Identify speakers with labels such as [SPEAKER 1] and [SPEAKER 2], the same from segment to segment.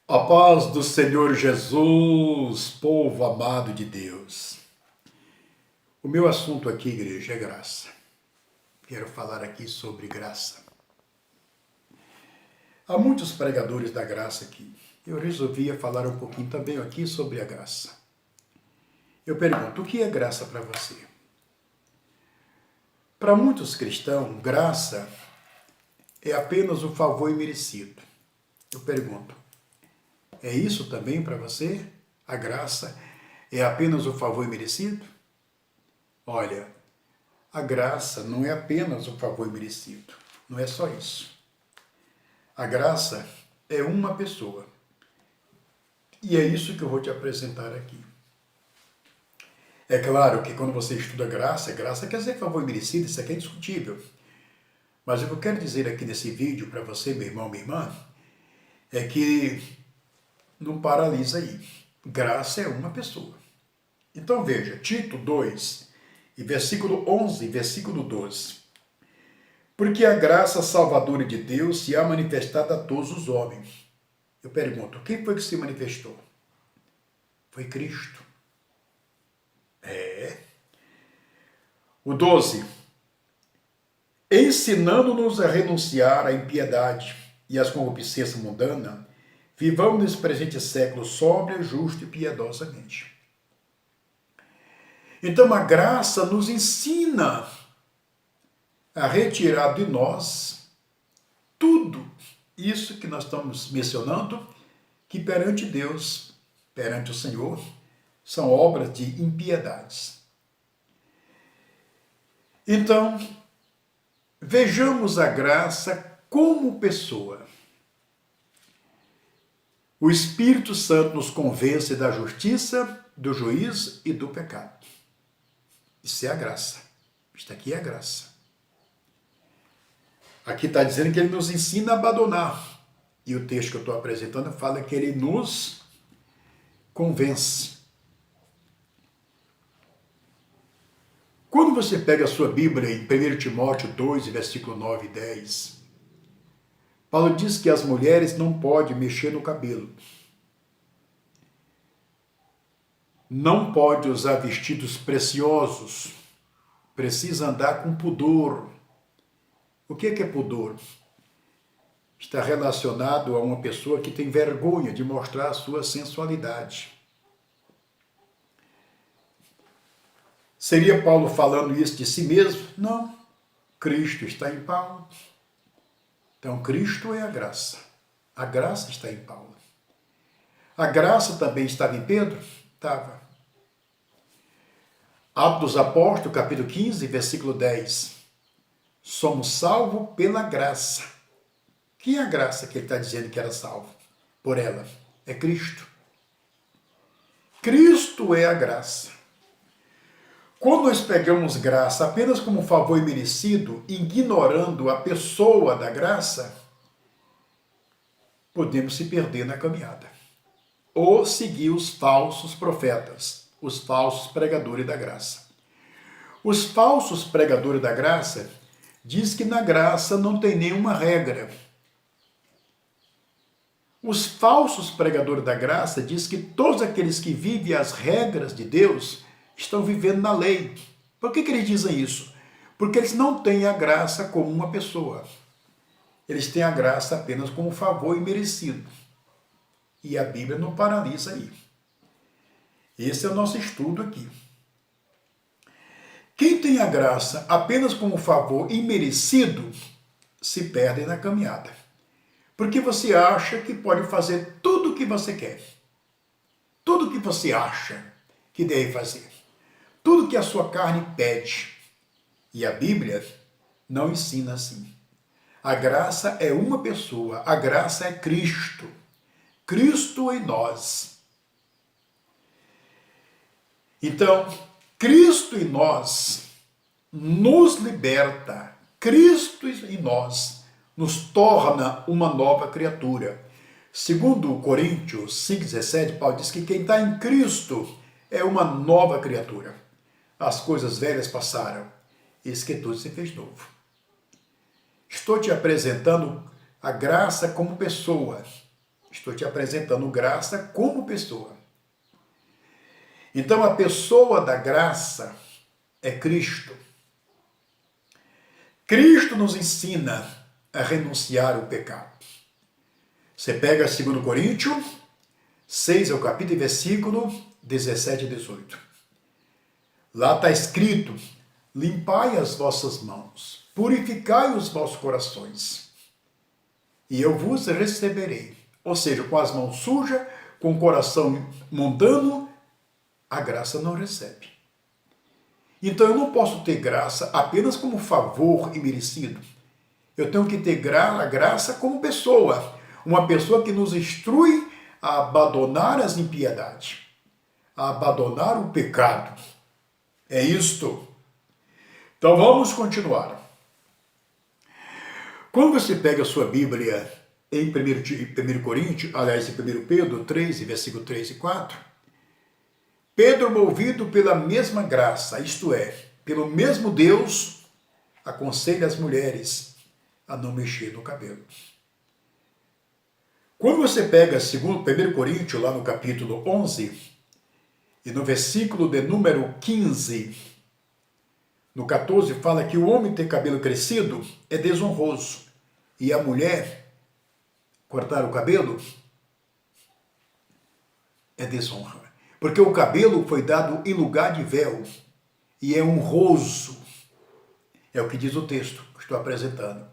[SPEAKER 1] A paz do Senhor Jesus, povo amado de Deus. O meu assunto aqui, igreja, é graça. Quero falar aqui sobre graça. Há muitos pregadores da graça aqui. Eu resolvi falar um pouquinho também aqui sobre a graça. Eu pergunto, o que é graça para você? Para muitos cristãos, graça é apenas o favor imerecido. Eu pergunto, é isso também para você? A graça é apenas o favor imerecido? Olha, a graça não é apenas o favor merecido. Não é só isso. A graça é uma pessoa. E é isso que eu vou te apresentar aqui. É claro que quando você estuda graça quer dizer favor merecido, isso aqui é indiscutível. Mas o que eu quero dizer aqui nesse vídeo para você, meu irmão, minha irmã, é que não paralisa aí. Graça é uma pessoa. Então veja, Tito 2, e versículo 11 e versículo 12. Porque a graça salvadora de Deus se há manifestado a todos os homens. Eu pergunto, quem foi que se manifestou? Foi Cristo. O 12. Ensinando-nos a renunciar à impiedade e às concupiscências mundanas, vivamos nesse presente século sóbria, justo e piedosamente. Então a graça nos ensina a retirar de nós tudo isso que nós estamos mencionando, que perante Deus, perante o Senhor, são obras de impiedades. Então, vejamos a graça como pessoa. O Espírito Santo nos convence da justiça, do juízo e do pecado. Isso é a graça. Isto aqui é a graça. Aqui está dizendo que ele nos ensina a abandonar. E o texto que eu estou apresentando fala que ele nos convence. Quando você pega a sua Bíblia em 1 Timóteo 2, versículo 9 e 10, Paulo diz que as mulheres não podem mexer no cabelo. Não pode usar vestidos preciosos. Precisa andar com pudor. O que é pudor? Está relacionado a uma pessoa que tem vergonha de mostrar a sua sensualidade. Seria Paulo falando isso de si mesmo? Não. Cristo está em Paulo. Então, Cristo é a graça. A graça está em Paulo. A graça também estava em Pedro? Estava. Atos dos Apóstolos, capítulo 15, versículo 10. Somos salvos pela graça. Que é a graça que ele está dizendo que era salvo? Por ela. É Cristo. Cristo é a graça. Quando nós pegamos graça apenas como um favor imerecido, ignorando a pessoa da graça, podemos se perder na caminhada. Ou seguir os falsos profetas, os falsos pregadores da graça. Os falsos pregadores da graça diz que na graça não tem nenhuma regra. Os falsos pregadores da graça diz que todos aqueles que vivem as regras de Deus estão vivendo na lei. Por que eles dizem isso? Porque eles não têm a graça como uma pessoa. Eles têm a graça apenas como um favor imerecido. E a Bíblia não paralisa aí. Esse é o nosso estudo aqui. Quem tem a graça apenas como um favor imerecido, se perde na caminhada. Porque você acha que pode fazer tudo o que você quer. Tudo o que você acha que deve fazer. Tudo que a sua carne pede. E a Bíblia não ensina assim. A graça é uma pessoa. A graça é Cristo. Cristo em nós. Então, Cristo em nós nos liberta. Cristo em nós nos torna uma nova criatura. Segundo Coríntios 5,17, Paulo diz que quem está em Cristo é uma nova criatura. As coisas velhas passaram, eis que tudo se fez novo. Estou te apresentando a graça como pessoa. Estou te apresentando graça como pessoa. Então, a pessoa da graça é Cristo. Cristo nos ensina a renunciar ao pecado. Você pega 2 Coríntios 6, é o capítulo e versículo 17 e 18. Lá está escrito: limpai as vossas mãos, purificai os vossos corações, e eu vos receberei. Ou seja, com as mãos sujas, com o coração mundano, a graça não recebe. Então eu não posso ter graça apenas como favor imerecido. Eu tenho que ter a graça como pessoa. Uma pessoa que nos instrui a abandonar as impiedades, a abandonar o pecado. É isto. Então vamos continuar. Quando você pega a sua Bíblia em 1 Coríntios, aliás, em 1 Pedro 3, versículo 3 e 4, Pedro, movido pela mesma graça, isto é, pelo mesmo Deus, aconselha as mulheres a não mexer no cabelo. Quando você pega 1 Coríntios, lá no capítulo 11, e no versículo de número 15, no 14, fala que o homem ter cabelo crescido é desonroso, e a mulher cortar o cabelo é desonra. Porque o cabelo foi dado em lugar de véu e é honroso. É o que diz o texto que estou apresentando.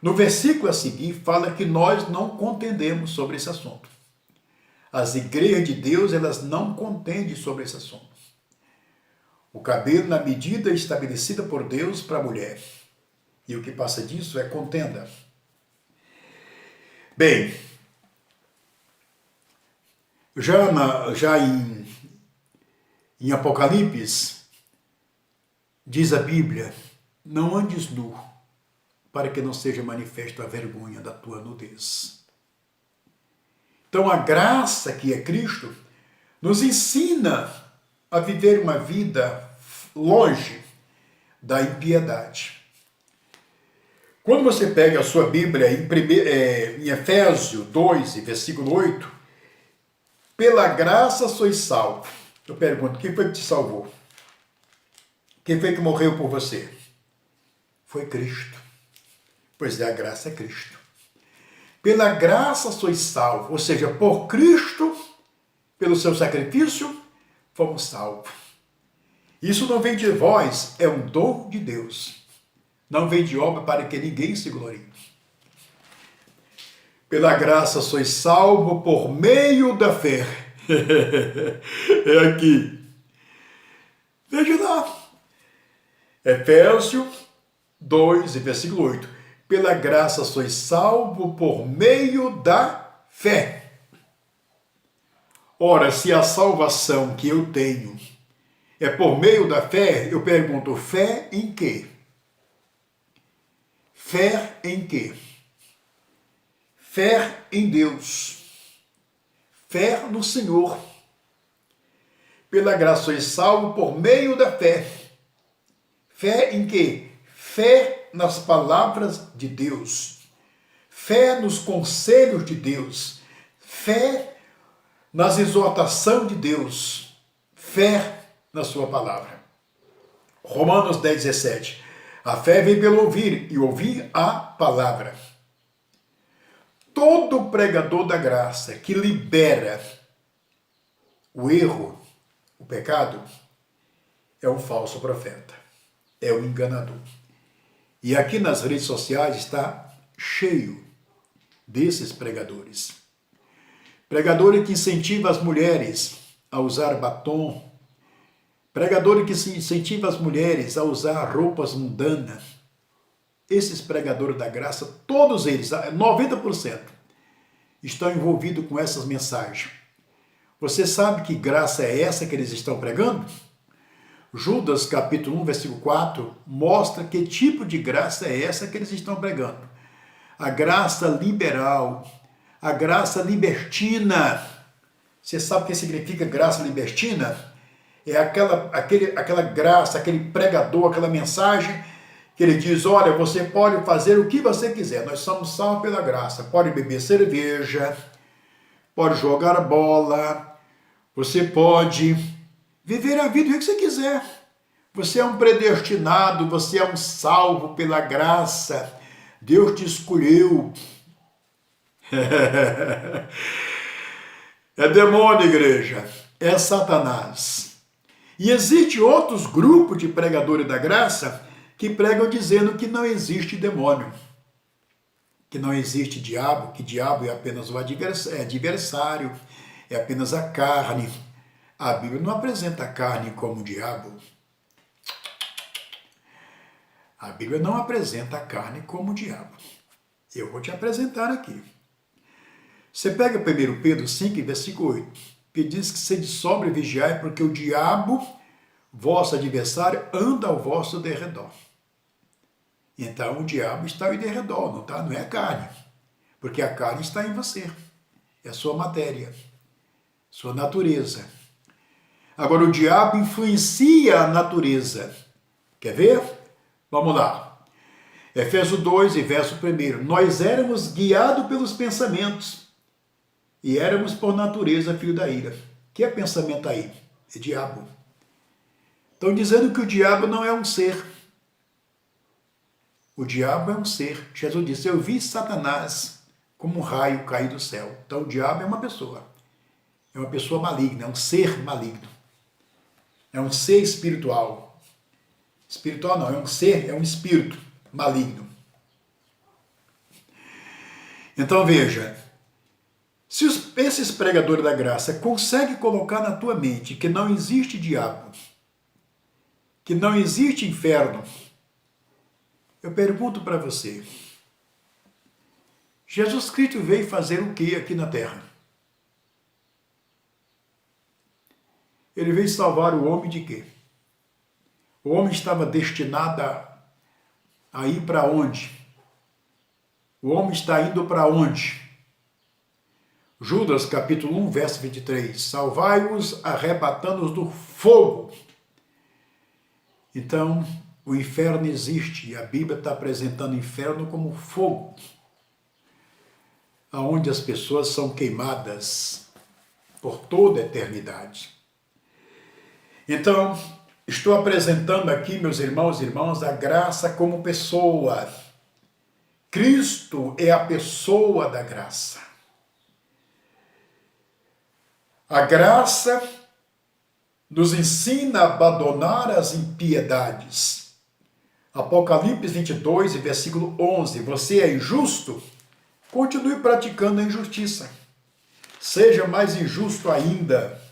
[SPEAKER 1] No versículo a seguir fala que nós não contendemos sobre esse assunto. As igrejas de Deus, elas não contendem sobre esse assunto. O cabelo na medida estabelecida por Deus para a mulher. E o que passa disso é contenda. Bem, já em Apocalipse, diz a Bíblia: não andes nu, para que não seja manifesta a vergonha da tua nudez. Então a graça que é Cristo nos ensina a viver uma vida longe da impiedade. Quando você pega a sua Bíblia em Efésios 2, versículo 8, pela graça sois salvos. Eu pergunto, quem foi que te salvou? Quem foi que morreu por você? Foi Cristo. Pois é, a graça é Cristo. Pela graça sois salvos, ou seja, por Cristo, pelo seu sacrifício, fomos salvos. Isso não vem de vós, é um dom de Deus. Não vem de obra para que ninguém se glorie. Pela graça sois salvo por meio da fé. É aqui. Veja lá. Efésios 2, versículo 8. Pela graça sois salvo por meio da fé. Ora, se a salvação que eu tenho é por meio da fé, eu pergunto, fé em quê? Fé em quê? Fé em Deus. Fé no Senhor. Pela graça sois salvo por meio da fé. Fé em quê? Fé nas palavras de Deus. Fé nos conselhos de Deus. Fé nas exortações de Deus. Fé na sua palavra. Romanos 10, 17. A fé vem pelo ouvir, e ouvir a palavra. Todo pregador da graça que libera o erro, o pecado, é um falso profeta, é um enganador. E aqui nas redes sociais está cheio desses pregadores. Pregadores que incentivam as mulheres a usar batom, pregadores que incentivam as mulheres a usar roupas mundanas. Esses pregadores da graça, todos eles, 90%, estão envolvidos com essas mensagens. Você sabe que graça é essa que eles estão pregando? Judas, capítulo 1, versículo 4, mostra que tipo de graça é essa que eles estão pregando. A graça liberal, a graça libertina. Você sabe o que significa graça libertina? É aquela graça, aquele pregador, aquela mensagem que ele diz, olha, você pode fazer o que você quiser, nós somos salvos pela graça, pode beber cerveja, pode jogar bola, você pode viver a vida do que você quiser. Você é um predestinado, você é um salvo pela graça. Deus te escolheu. É demônio, igreja. É Satanás. E existe outros grupos de pregadores da graça que pregam dizendo que não existe demônio, que não existe diabo, que diabo é apenas o adversário, é apenas a carne. A Bíblia não apresenta a carne como diabo. A Bíblia não apresenta a carne como diabo. Eu vou te apresentar aqui. Você pega 1 Pedro 5, versículo 8, que diz que sede sóbrio e vigiai, porque o diabo, vosso adversário, anda ao vosso derredor. Então o diabo está ao derredor, não, tá? Não é a carne, porque a carne está em você, é a sua matéria, sua natureza. Agora o diabo influencia a natureza. Quer ver? Vamos lá. Efésios 2 e verso 1. Nós éramos guiados pelos pensamentos e éramos por natureza filho da ira. Que é pensamento aí? É diabo. Estão dizendo que o diabo não é um ser. O diabo é um ser. Jesus disse, eu vi Satanás como um raio cair do céu. Então o diabo é uma pessoa. É uma pessoa maligna, é um ser maligno. É um ser espiritual. Espiritual não, é um ser, é um espírito maligno. Então veja, se esses pregadores da graça conseguem colocar na tua mente que não existe diabo, que não existe inferno, eu pergunto para você, Jesus Cristo veio fazer o que aqui na terra? Ele veio salvar o homem de quê? O homem estava destinado a ir para onde? O homem está indo para onde? Judas capítulo 1, verso 23. Salvai-os arrebatando-os do fogo. Então, o inferno existe e a Bíblia está apresentando o inferno como fogo, aonde as pessoas são queimadas por toda a eternidade. Então, estou apresentando aqui, meus irmãos e irmãs, a graça como pessoa. Cristo é a pessoa da graça. A graça nos ensina a abandonar as impiedades. Apocalipse 22, versículo 11. Você é injusto? Continue praticando a injustiça. Seja mais injusto ainda.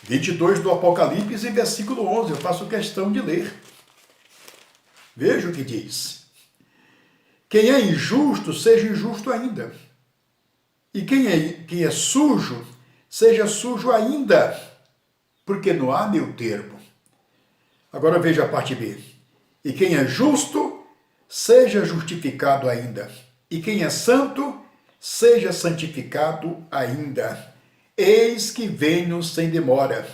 [SPEAKER 1] 22 do Apocalipse, versículo 11. Eu faço questão de ler. Veja o que diz. Quem é injusto, seja injusto ainda. E quem é sujo, seja sujo ainda, porque não há meio termo. Agora veja a parte B. E quem é justo, seja justificado ainda. E quem é santo, seja santificado ainda. Eis que venho sem demora.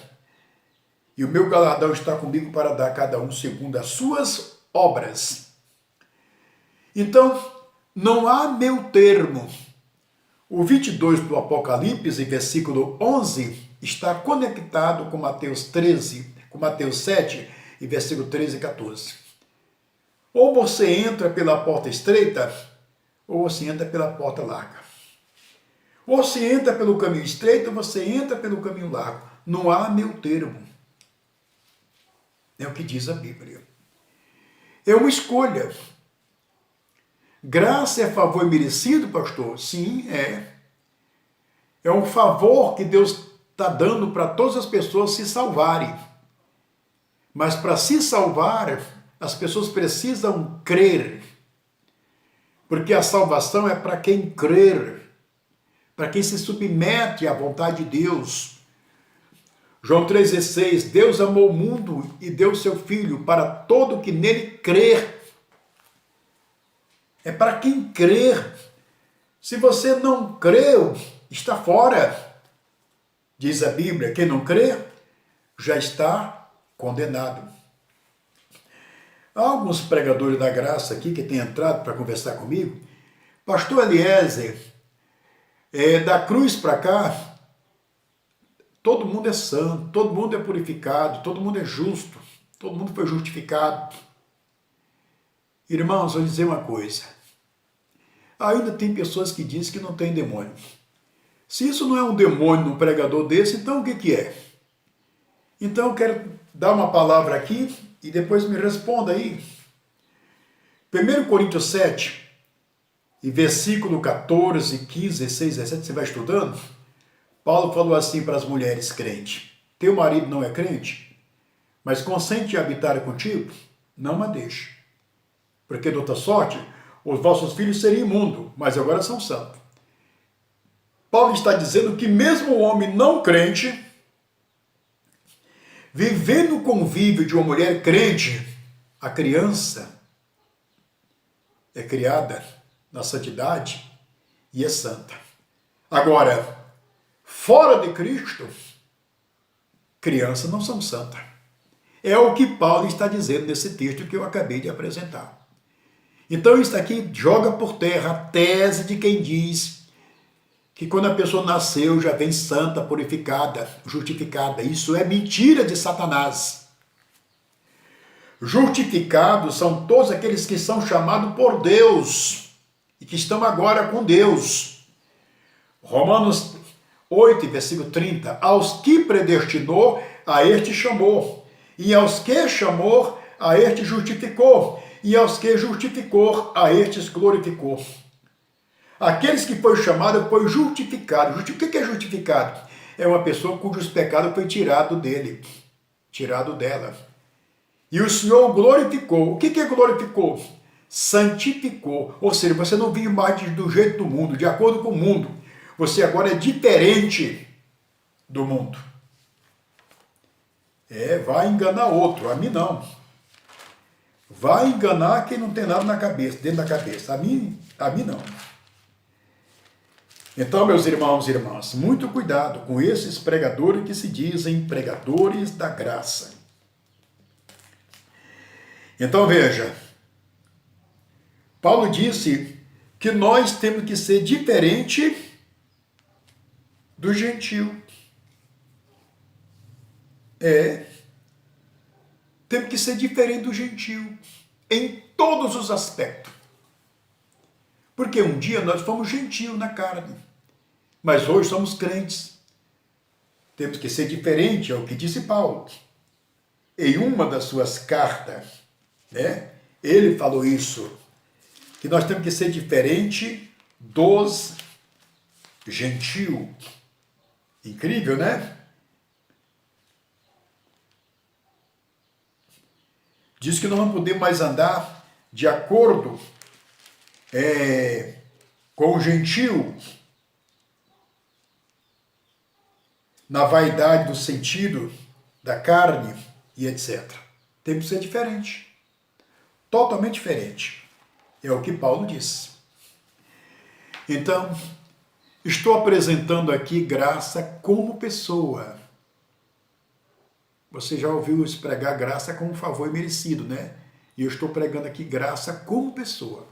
[SPEAKER 1] E o meu galardão está comigo para dar a cada um segundo as suas obras. Então, não há meio termo. O 22 do Apocalipse, versículo 11, está conectado com Mateus 13, com Mateus 7, e versículo 13 e 14. Ou você entra pela porta estreita, ou você entra pela porta larga. Ou você entra pelo caminho estreito, ou você entra pelo caminho largo. Não há meio termo. É o que diz a Bíblia. É uma escolha. Graça é favor merecido, pastor? Sim, é. É um favor que Deus está dando para todas as pessoas se salvarem. Mas para se salvar, as pessoas precisam crer. Porque a salvação é para quem crer, para quem se submete à vontade de Deus. João 3,16, Deus amou o mundo e deu seu Filho para todo que nele crer. É para quem crer. Se você não creu, está fora. Diz a Bíblia, quem não crê, já está condenado. Há alguns pregadores da graça aqui que têm entrado para conversar comigo. Pastor Eliezer, Da cruz para cá, todo mundo é santo, todo mundo é purificado, todo mundo é justo, todo mundo foi justificado. Irmãos, vou dizer uma coisa. Ainda tem pessoas que dizem que não tem demônio. Se isso não é um demônio num pregador desse, então o que que é? Então eu quero dar uma palavra aqui e depois me responda aí. 1 Coríntios 7, e versículo 14, 15, 16, 17, você vai estudando? Paulo falou assim para as mulheres crentes: teu marido não é crente, mas consente em habitar contigo? Não a deixe. Porque de outra sorte, os vossos filhos seriam imundos, mas agora são santos. Paulo está dizendo que mesmo o homem não crente, vivendo o convívio de uma mulher crente, a criança é criada na santidade e é santa. Agora, fora de Cristo, crianças não são santas. É o que Paulo está dizendo nesse texto que eu acabei de apresentar. Então isso aqui joga por terra a tese de quem diz que quando a pessoa nasceu já vem santa, purificada, justificada. Isso é mentira de Satanás. Justificados são todos aqueles que são chamados por Deus e que estão agora com Deus. Romanos 8, versículo 30. Aos que predestinou, a este chamou. E aos que chamou, a este justificou. E aos que justificou, a estes glorificou. Aqueles que foi chamado, foi justificado. O que é justificado? É uma pessoa cujos pecados foi tirado dele, tirado dela. E o Senhor glorificou. O que é glorificou? Santificou. Ou seja, você não vive mais do jeito do mundo, de acordo com o mundo. Você agora é diferente do mundo. Vai enganar outro. A mim não. Vai enganar quem não tem nada na cabeça, dentro da cabeça. A mim não. Então, meus irmãos e irmãs, muito cuidado com esses pregadores que se dizem pregadores da graça. Então, veja, Paulo disse que nós temos que ser diferente do gentio. Temos que ser diferente do gentio em todos os aspectos. Porque um dia nós fomos gentios na carne, mas hoje somos crentes. Temos que ser diferente, é o que disse Paulo. Em uma das suas cartas, ele falou isso, que nós temos que ser diferente dos gentios. Incrível, né? Diz que nós não podemos mais andar de acordo com o gentio, na vaidade do sentido, da carne e etc. Tem que ser diferente. Totalmente diferente. É o que Paulo disse. Então, estou apresentando aqui graça como pessoa. Você já ouviu isso, pregar graça como favor merecido, né? E eu estou pregando aqui graça como pessoa.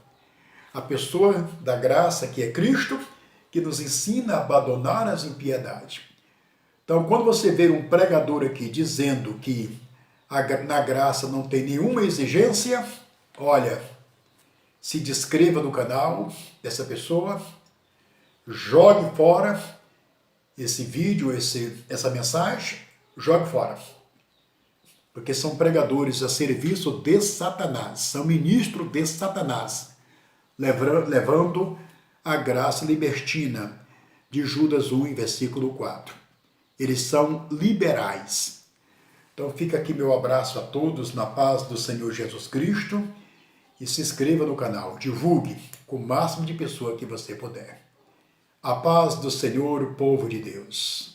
[SPEAKER 1] A pessoa da graça, que é Cristo, que nos ensina a abandonar as impiedades. Então, quando você vê um pregador aqui dizendo que na graça não tem nenhuma exigência, olha, se descreva no canal dessa pessoa, jogue fora esse vídeo, essa mensagem, jogue fora. Porque são pregadores a serviço de Satanás, são ministros de Satanás, levando a graça libertina de Judas 1, versículo 4. Eles são liberais. Então fica aqui meu abraço a todos na paz do Senhor Jesus Cristo e se inscreva no canal, divulgue com o máximo de pessoas que você puder. A paz do Senhor, povo de Deus.